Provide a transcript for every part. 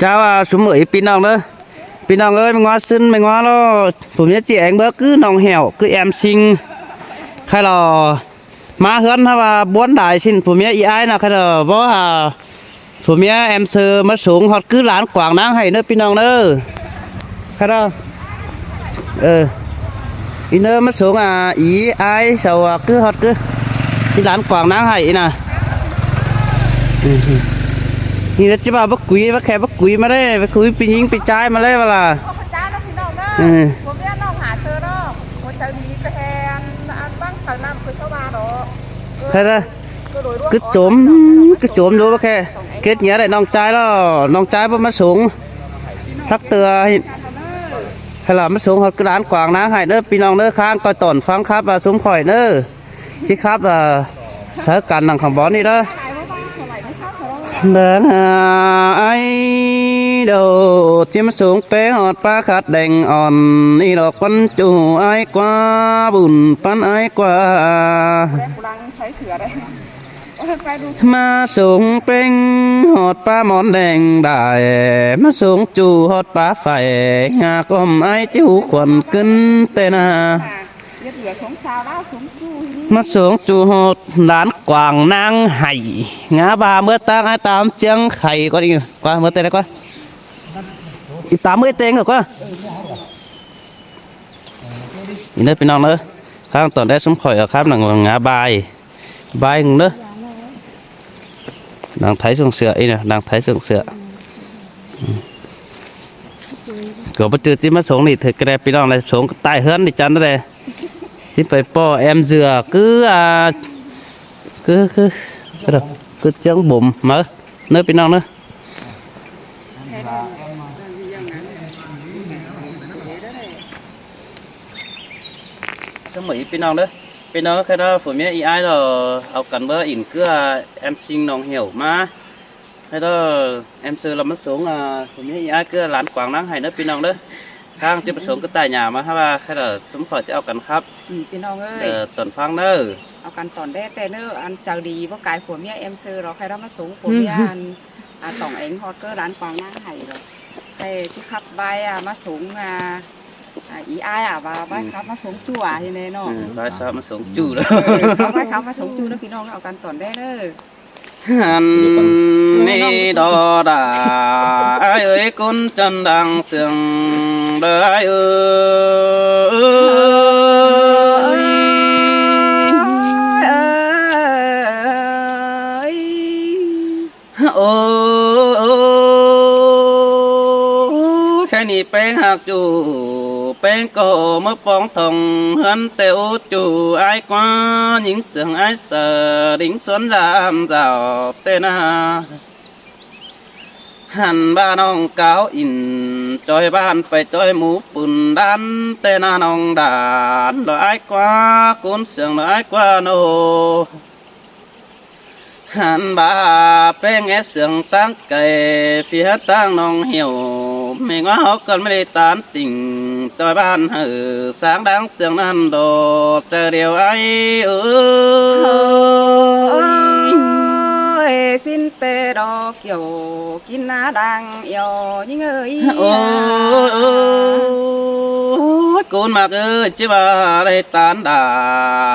Chào xuống mới pin nòng ơi mình ngoa xin mình ngoa loผมnhớ chị anh bữa cứ nòng hẻo cứ em sinh khai là má hơn hay là bốn đại xinผมnhớ ý ai là khai là bóผมnhớ em sơ mất xuống hoặc cứ lán quảng nắng hay nữa pin nòng nữa khai đó ý nữa mất xuống ý ai sau cứ hoặc cứ đi lán quảng nắng hay nèนี่นะจะมาบักกุยบักแค่บักกุยมาได้บักกุยปียิงปีใจมาได้เวลาจ้าน้องพี่น้องนะผมเนี่ยน้องหาเซอร์เนาะผมจะดีไปแทนอันบ้างสาวน้ำคือชาวบ้านเนาะใช่เลยcứ trốn vôบักแค่เกิดเงี้ยได้น้องใจแล้วน้องใจบ่มาสูงทักเตือให้เรามาสูงเขากระดานกวางนะให้เด้อพี่น้องเด้อข้างก็ต่อนฟังครับสูงข่อยเด้อจิครับเสือกันหนังของบอนี่เด้อเดินไอ้ดอกจิ้มสูงเป๊ะหอดปลาขัดแดงอ่อนนี่ดอกปันจูไอ้กว่าบุญปันไอ้กว่ามาสูงเป็นหอดปลาหมอนแดงได้มาสูงจูหอดปลาไฟงากลมไอ้จิ้วขวัญขึ้นเตนามาสูงจูหดร้านกวางนางไห่งาบาเมื่อตั้งให้ตามเจียงไข่ก็ดีกว่าเมื่อเตะก็อีตามเมื่อเตงก็นี่เด้อพี่น้องเด้อข้างตอนได้สมข่อยครับหนังงาบายเด้อหนังไทยส่งเสืออีเนี่ยหนังไทยส่งเสือก็ไปเจอที่มาส่งนี่เถอะกระเดพี่น้องเลยส่งใต้เฮือนดิจันนั่นเลยที่ไปป้อแอมเสือcứ chân bụng mở nơi bên trong nữa cái mỹ bên trong đó cái đó phổ biến ai rồi học cần bơ ỉn cứ em sinh nòng hiểu mà cái đó em sư làm mất xuống phổ biến ai cứ lán quảng nắng hay nơi bên trong đóข้างจะผสมก็ตายหยามาครับว่าแค่เราสมพอจะเอากันครับพี่น้องเอ้ยตอนฟังเนอเอากันตอนได้แต่เนออันเจ้าดีว่ากายผัวเมียเอ็มซื้อเราใครเรามาสูงผัวเมียอันต่องเองฮอตเกอร์ร้านกวางย่างไห่เราใครที่ขับใบมาสูงอีไอว่าใบครับมาสูงจั่วที่นี่เนาะใบครับมาสูงจู่แล้วเขาใบครับมาสูงจู่นะพี่น้องเอากันตอนได้เนออันนี้ดอดาไอ้เอ้ยคนจันดังเสียงได้เอ้ยโอ้แค่นี้เป็นหักจู่เป็นก็มาป้องทองหันเตวจู่ไอ้กว่าหญิงเสียงไอ้เสือดิ่งสวนลามเจ้าเตนาหันบ้านน้องเก้าอินจอยบ้านไปจอยหมูปุ่นดันเตนาน้องด่านลอยกว่ากุนเสียงลอยกว่าโนหันบ้าเป็นแงเสียงตั้งไก่เฟียตั้งน้องเหี่ยวไม่ง้อเขากันไม่ได้ตานติ่งจอยบ้านสางดังเสียงนั้นโดดเจอเดียวไอ้สิ้นเตดอกเกี่ยวกินน้าดังเอี่ยวยิ่งเอ้ยโอ้กูนมากจิบาได้ตานด่า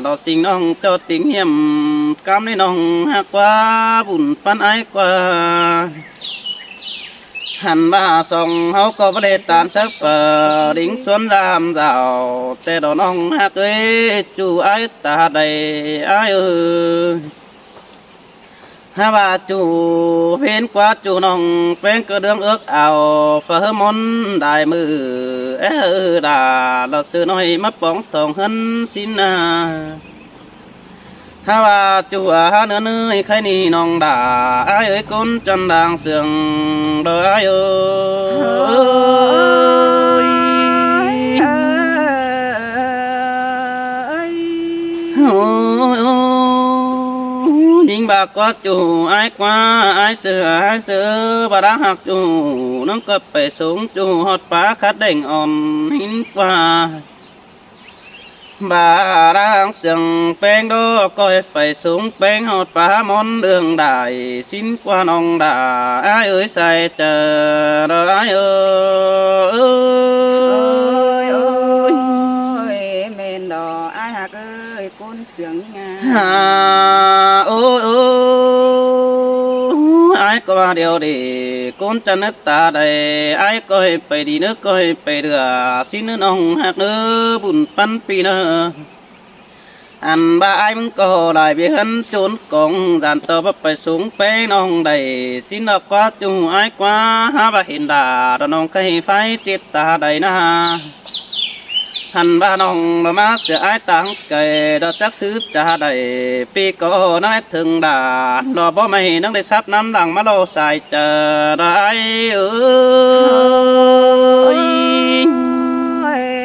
ดอกสิ่งน้องเจ้าติ่งเหี้ยมกำในน้องหักว่าบุญปันไอ้กว่าหันมาส่องเขาก็ไม่ได้ตานสักดิ่งสวนรามเจ้าแต่ดอกน้องหักจู่ไอ้ตาใดไอ้ฮาว่าจูเพียนกว่าจูน้องเป็นกระเดื่องเอื้อกเอาเฟื่อมนได้มือด่าเราซื้อน้อยมาป้องทองหันสินาฮาว่าจูเนื้อเนื้อใครนี่น้องด่าไอ้เอ้ยคนจันดังเสียงเด้อไอ้เอ้ยิงบากก็จูไอ้กว่าไอ้เสือบารักหักจูน้องก็ไปสูงจูหอดปลาคัดเด้งอ่อนหินกว่า ห bà đang sừng bén đó coi phải xuống bén hột bà món đường đại xin qua nông đà ai ơi sai chờ đó ai ơi ơi men đò ai hạc ơi côn sướng nga ôi ôi ai có điều để con chân nước ta đây ai coi phải đi nước coi phải được xin nước nông hạt nước bùn pan pi nữa anh ba ai muốn có lại biết hắn trốn con dàn tơ bắp phải xuống bé nông đầy xin được quá chung ai quá ha ba hiện đà đó nông cây phải chết ta đầy na hành ba nông mà má sẽ ai tăng kề đó chắc xứ cha đầy pi có nó thường đà lo bó mày nó để sắp năm đằng má lô xài chờ ai ơi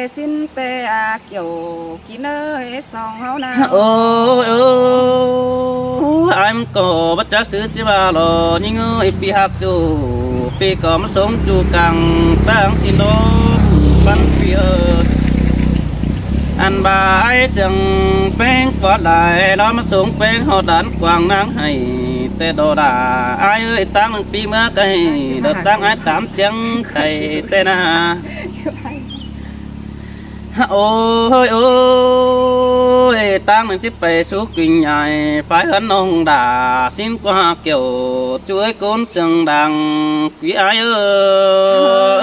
xin tê à kiểu kín ơi song háo na ôi ôi em có bất chắc xứ chứ ba lo nhưng ơi pi hạt chu pi có mà sống chu càng tăng xin đó bắn pi ơi anh bà ấy sừng phèn qua lại đó mà xuống phèn họ đánh quàng nắng hay tê đồ đà ai ơi tăng lần pi mưa cây đợt tăng ai tám chân cây tê na ôi ôi tăng lần tiếp về xuống kinh nhảy phải hấn ông đà xin qua kiểu chuối côn sừng đằng quý ai ơi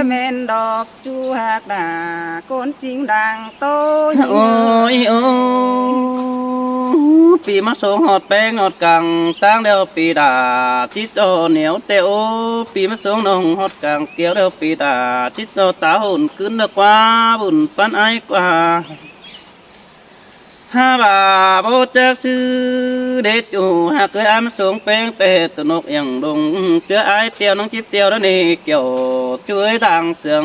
men đọc chu hạc đà côn chính đàng tôi ôi ôi pi mắt xuống hột bé ngọt càng tăng đeo pi đà chít cho néo teo pi mắt xuống nông hột càng kéo đeo pi đà chít cho tá hồn cứng được quá buồn pan ai quá ha bà bố chắc sư để chủ hạ cười am xuống bén tê tụ nục yang đùng chưa ai tiêu nông chít tiêu đó nè kiểu chuối đằng sườn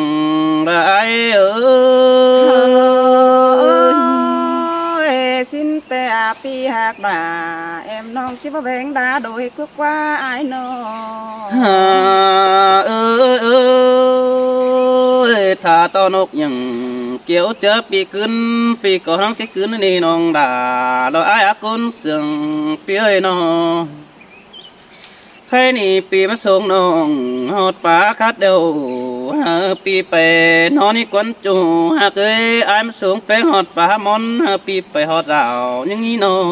là ai ơi xin tê à pi hạc đà em nong chỉ có bén đá đôi cước qua ai nó ơi thà to nục yang kiểu chớ pi cứng pi có hăng cái cứng này nong đà đó ai con sườn pi ơi nó hay nì pi mà xuống nong hột phá khát đều pi pe nó ní quấn chủ ha cưới ai mà xuống pe hột phá món pi pe hột rào nhưng nghĩ nó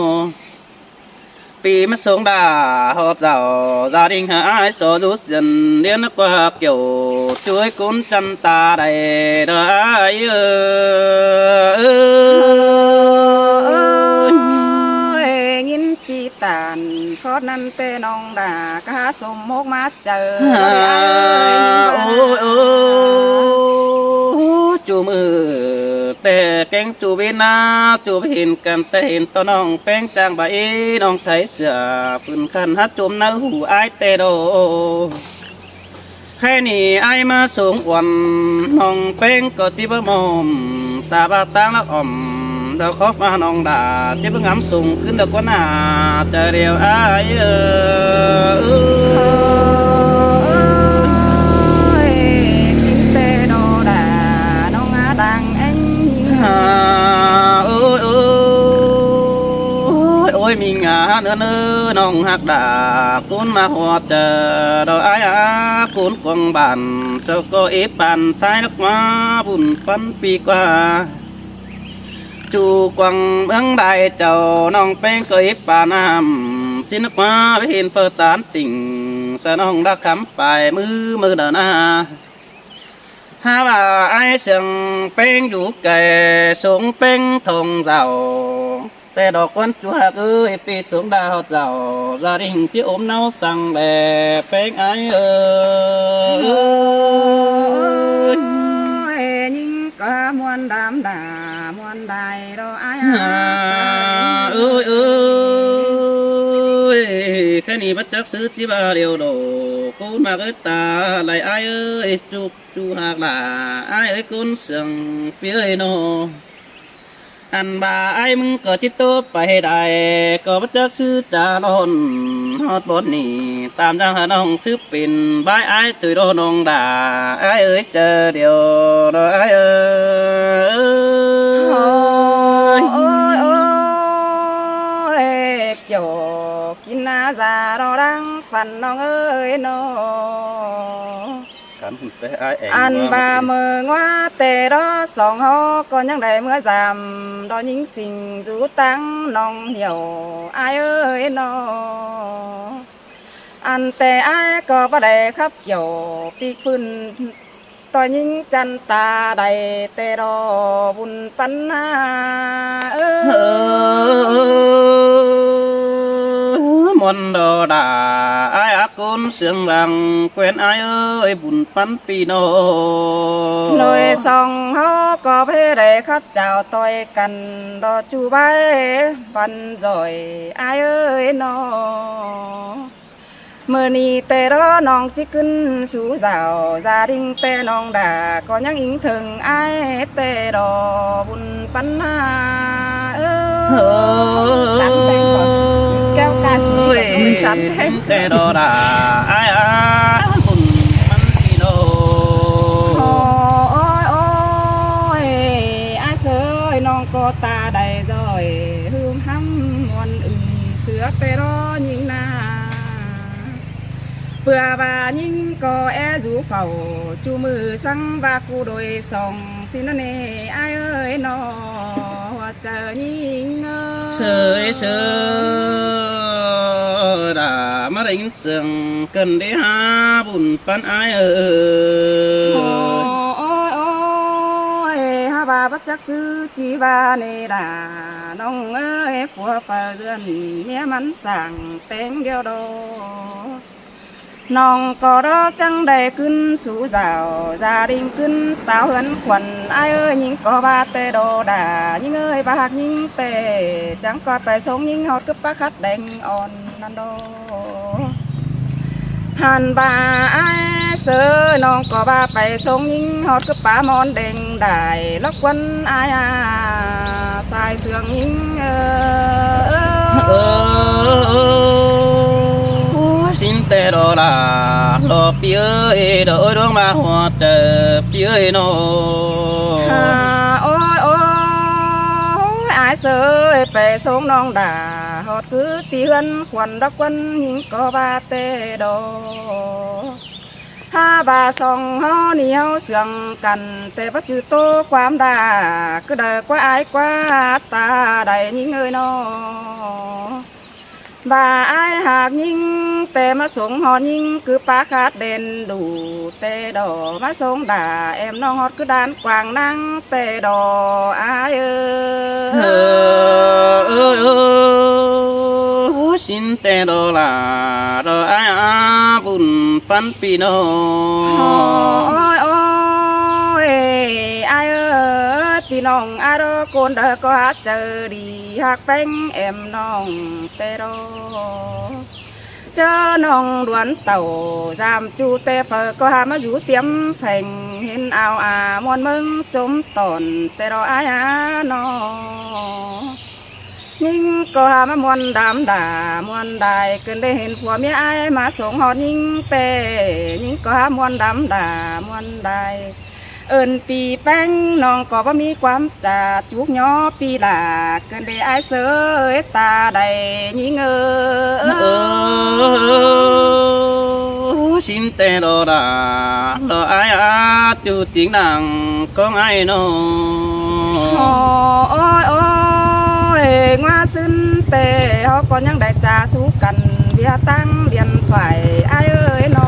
pi mà xuống đà hột rào gia đình ai so rút dần liên nó qua kiểu chuối cuốn chân ta đầy đó ai ơi nghìn chi tàn khó năn tê nong đà cá sôm mốt mát chờ ôi ôi chú mưa tê cánh chú bên na chú bên cầm tê hình to nong bén trang bảy nong thấy sửa phun khăn hát chôm nấu hủ ai tê đồ khai nì ai mà xuống quần nong bén có chỉ bơ mồm ta ba tang nó đâu khó mà nong đà chỉ bơ ngắm sùng cứ được con à chờ điều ai xin tê đồ đà nong á đằng anh ôi ôi mình nữa nữa nong hạt đà cuốn mà hoa chờ đâu ai cuốn quăng bàn sao có ít bàn sai nước má bùn phân pi qua chu quăng ứng đại chầu nong pen có ít bàn xin nước má với hiền phơ tán tình sao nong đã khám phải mưa đờ na ha bà ai sừng pen vũ kề xuống pen thùng giàu tê đỏ quân chú hạc ơi pi xuống đà hột giàu gia đình chỉ ốm nấu sang bè pen ai ơi nhưng cả muôn đám đà muôn đài đó ai ơi ơi cái này bất chấp xứ chỉ ba điều đồ côn mà cái ta lại ai ơi chú hạc là ai ơi côn sừng phía ơi nó อันบ่าไอ้มึงก็จิตตัวไปได้ก็บ่จักชื่อจาลอนฮอดบนนี่ตามจังหาน้องซื้อเป็นบายไอ้ตุยโดน้องด่าไอ้เอ้ยเจอเดียวรอไอ้เอ้ย โอ้ยโอ้ยเกี่ยวกินนาจาเราดังฝันน้องเอ้ยน้อ สันไปไอ้เอง อันบาเมืองว่าแต่รอสองหอก็ยังได้เมื่อจำดอยิงสิ่งจูตั้งน้องเหี่ยวอายเอ้ยน้ออันแต่อายก็บ่ได้ขับเกี่ยวปีกพื้นต่อยิงจันตาได้แต่รอบุญปันนาเอ้มนโดดาไอ้อากุนเสียงรังเกวนไอ้เอ้ยบุญปันปีโน หน่วยสองเฮาก็เพได้ครับเจ้าต่อยกันดอจูใบบันจ่อยอายเอ้ยน้อเมื่อนี้แต่รอน้องจิขึ้นสู่เจ้าจาดิ่งแต่น้องด่าก็ยังอิงถึงอายแต่รอบุญปันนาสันแตงก่อนแก้วกาสีสันแตง แต่โดดาไอ้อาบุญปันปีโน โอ้ยโอ้ยอาเสยน้องก็ตาได้จ่อยหืมห้ำวันอื่นเสือไปรอยิงนาเปื่อบายิงก็แอจูเฝ้าจูมือสังบากูโดยส่องสินเนอายเอ้ยนอว่าเจอยิงเสยเสยดามาได้ยินเสียงกันได้หาบุญปันไอ้เอ้ โอ้ ย ยโอ้ยฮาบาบักจักซื้อจีบาเนดาน้องเอ้ยผัวฝ่าเรือนเมียมันสั่งเต็งเดียวโดน้องก็รอจังได้ขึ้นสู่เจ้าจาดิ่งขึ้นเต้าเหินขวัญไอ้เอ้ยยิงก็บาเตโดดายิงเอ้ยบากยิงเตจังกอดไปส่งยิงฮอดกับปลาคัดแดงอ่อนนันโดหันบาไอ้เสือน้องก็บาไปส่งยิงฮอดกับปลามอนแดงได้ล็อกวันไอ้สายเสืองยิงxin tê đồ là lo bia đỡ đương mà hoa chờ bia nó โอ้ยโอ้ยอายเสยไปส่งน้องด่าฮอดคือเตือนขวัญดอกวันยิงก็บาเตโดห้าบาสองเฮาเหนียวเสื่องกันแต่ว่าจือโตความด่าก็เด้อกว่าอายกว่าตาได้ยิงเอ้ยน้อบาไอายหากยิงแต่มาส่งหอดยิงคือปลาคาดเด่นดูแต่ดอมาส่งด่าแอมน้องฮอดคือด้านกวางนั่งแต่ดออายxin tê đồ là đồ ai bùn pan pino โอ้ยโอ้ยอายพี่น้องอายโกนเด้อก็หาเจอดีหักแป้งแอมน้องแต่ดอเจอน้องดวนเต่าจามจูเตเฟอก็หามาอยู่เตรียมแฝงเห็นเอามวนมึงจมตอนแต่รออายน้องยิงก็หามามวนดำด่ามวนได้เกินได้เห็นผัวเมียอายมาส่งหอดยิงเตยิงก็หามวนดำด่ามวนได้เอิญปีแป้งน้องก็บ่มีความจ่าจุกย่อปีหลาเกินได้อายเสยตาได้ยิงxin tê đồ là lo ai chú tiếng nàng con ai nó โอ้ยโอ้ยงัวซึ้นเตะเขาก็ยังได้จ่าสู้กันเบียตั้งเบียนไฟไอ้เอ้ยนอ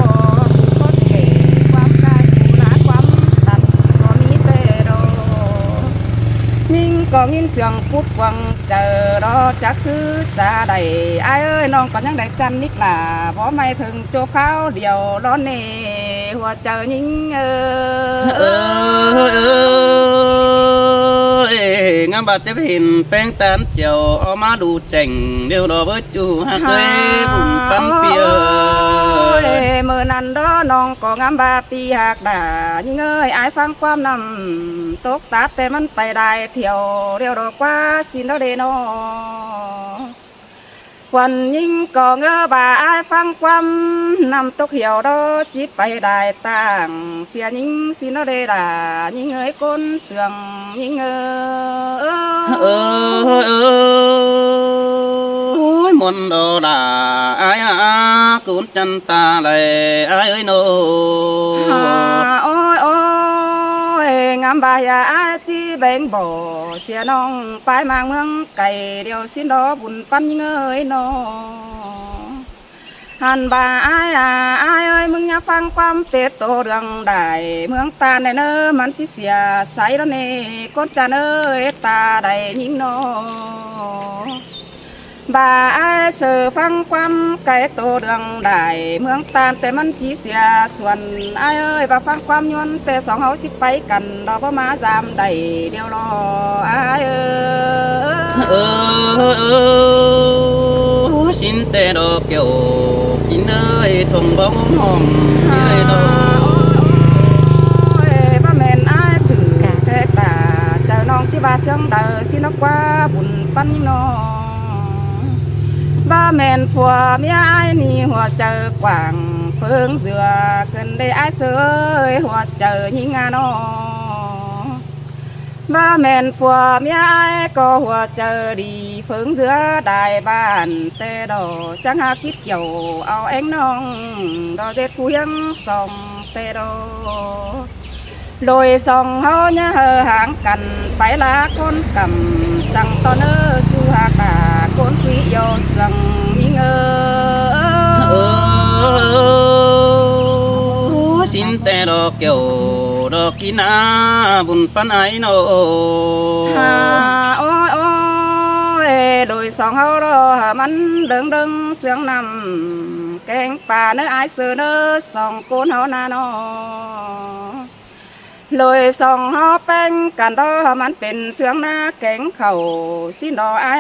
ผู้คนเก๋ความกายผู้หนาความตันก็มีเตะโดยิ่งก็ยินเสียงปุ๊บวังเจอรอจักซื้อจ่าได้ไอ้เอ้ยน้องก็ยังได้จำนิดหล่ะเพราะไม่ถึงโจข้าวเดียวร้อนเน่หัวเจอยิ่งngắm bà tiếp hình phèn tán chiều ở má đủ chảnh đều đó với chú hát quê bùn bắn bia เมื่อนั้นดอ น้องก็งามบาปีหากด่ายิ่งเอ้ยอายฟังความนำตกตาแต่มันไปได้เที่ยวเรียวดอกว่าสินเดนอควันยิ่งก็เงือบาอายฟังความนำตกเหี่ยวดอจิไปได้ต่างเสียยิ่งสินเดดายิ่งเอ้ยก้นเสื่องยิ่งเอ้ยมนโดดาอายกุนจันตาเลยอายเอ้ยโนโอ้ยโอ้ยงามบายาอาจีแบ่งบ่เสียน้องไปมาเมืองไก่เดียวสินดอบุญปั้นยิ่งเอ้ยนอหันบาอายเอ้ยมึงอย่าฟังความเป็ดโตเรื่องใดเมืองตาในเนอมันจิเสียใสแล้วเน่ก้นจานเอ้ยตาใดยิ่งนอบาอายเสือฟังความไก่โตเรื่องใดเมืองตาแต่มันจีเสียส่วนอายเอ้ยบาฟังความยวนแต่สองเขาจิไปกันเราบ่มาจามใดเดียวรออายxin tê đồ kiểu kín ơi thùng bóng hòm ơi đồ บ้าแม่นอายถือแทกตาเจ้าน้องที่บาเสียงเดอสินกว่าบุญปั้นน้องบ้าแม่นผัวเมียอายนี่หัวเจอกว่างเฟิงเสือเกินได้อายเสยหัวเจอยิงงานอบ้าแม่นผัวเมียอายก็หัวเจอดีเฟิงเสือได้บ้านแต่ดอจังหาคิดเกี่ยวเอาเอ็งน้องดอเด็ดผู้ยังส่องแต่ดอโดยส่องเฮาเนี่ยห่างกันไปละคนกำสั่งตอนเนอสู่หากาคนคุยโยเสื่องยิ่งxin tê đồ kiểu đồ kín bùn pan ấy nô โอ้ยโอ้ยโดยส่องเฮาดอมันเดิงเดิงเสียงนำแกงป่าเนื้ออายเสือเนื้อส่องโกนเฮานาโนเลยส่องเฮาแป้งกันดอมันเป็นเสียงหน้าแกงเข่าสินดออาย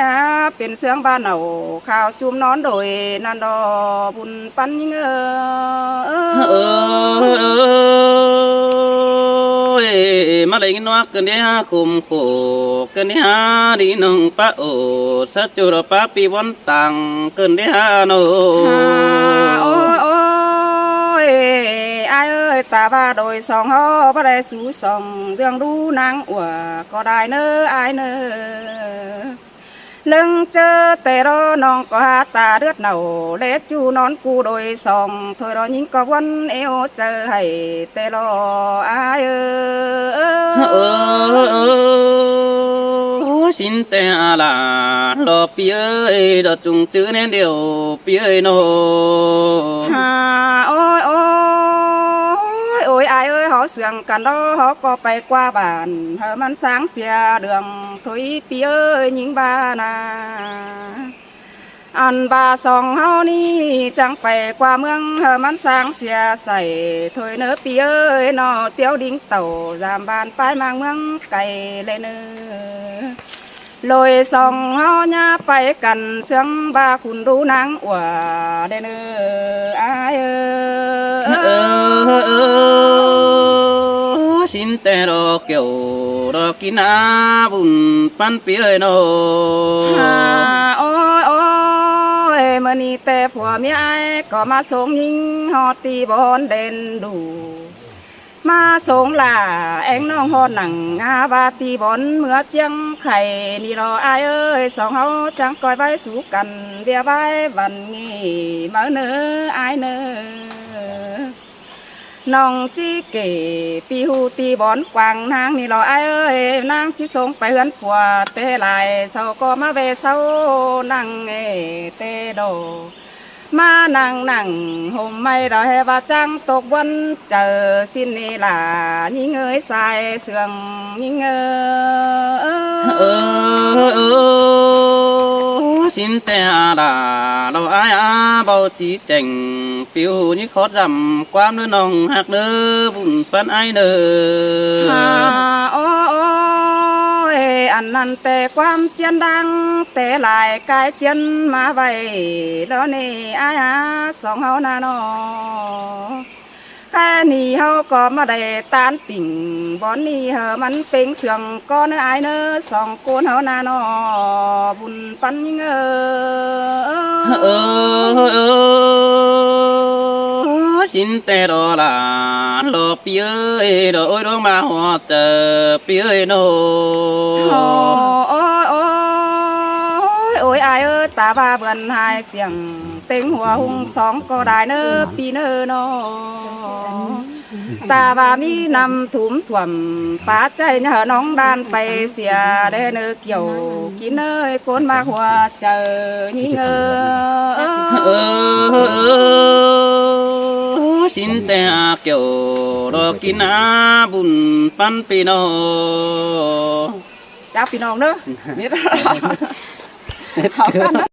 เป็นเสียงบ้านเนาข้าวจุ่มนอนโดยนันดอบุญปันยิ่งmà đánh nó cần đi ha khum khổ cần đi ha đi nông pa ô sát chu rồi pa pi vốn tàng cần đi ha nô โอ้ยโอ้ยอายเอ้ยตาบ้าโดยส่องเฮาบ่ได้สู่ส่องเรื่องดูนางอัวก็ได้เนออายเนอเลิงเจอแต่รอน้องก็หาตาเลือดเน่าเล็ดจูนอนกูโดยส่องถอยรอยิงก็วันเอวเจอให้แต่รออายxin tê là lo pía đó chung chữ nên điều pía nô โอ้ยโอ้ยโอ้ยอายเอ้ยเขาเสื่องกันดอเขาก็ไปกว่าบ้านเฮามันสร้างเสียเดืองถุยปีเอ้ยยิงบ้านาอันบาสองเฮานี่จังไปกว่าเมืองเฮามันสร้างเสียใส่ถุยเนื้อปีเอ้ยนอเตี้ยวดิ้งเต่าจามบานไปมาเมืองไก่เลยเนื้อลอยส่องเฮาญาไปกันเสียงบาคุณดูนางอัวเดนอาย xin tê đồ kiểu đồ kín bùn pan pía nô โอ้ยโอ้ยมื้อนี้แต่ผัวเมียอายก็มาส่งยิงฮอดตีบอนเด่นดูมาส่งล่าแองน้องฮอดหนังงาบาตีบอนเมื่อเจียงไข่นี่รออายเอ้ยสองเฮาจังก้อยไว้สู้กันเบียไว้วันงี้มาเนออายเนอน้องจีเก๋ปีหูตีบอนกวางนางนี่รออายเอ้ยนางจีส่งไปเฮือนผัวเตหลายเศร้าก็มาเวเศร้านั่งเตโดมานั่งนั่งห่มไม่รอให้ว่าจังตกวันเจอสิ้นนี่ล่ะยิ่งเอ้ยสายเสื่องยิ่งxin tê là đâu ai bao chỉ chành phiêu như khó rằm quan nơi nòng hạt nơ bùn pan ai nơ โอ้ยอันนั้นแต่ความเจียนดังแต่หลายกายเจียนมาไว้แล้วนี่อายสองเฮานาโน แต่นี่เฮาก็มาได้ตานติ่งบอนนี่เฮามันเป็นเสื่องก้อนอายเนอสองโกนเฮานาน้อบุญปันยิงxin tè đò là lò bia đôi đôi mà họ chờ bia nô โอ้ยอายตาบาเบือนหายเสียงเต็งหัวหุงสองก็ได้เนอปีเนอโนตาบามีนำถุมถ่วมป้าใจเนอน้องดานไปเสียได้เนอเกี่ยวกินเนยคนมาหัวเจอยิงxin tè kiểu đò kín á bùn pan pì nô จ้าพี่น้องเนอะมิดเอากันนะ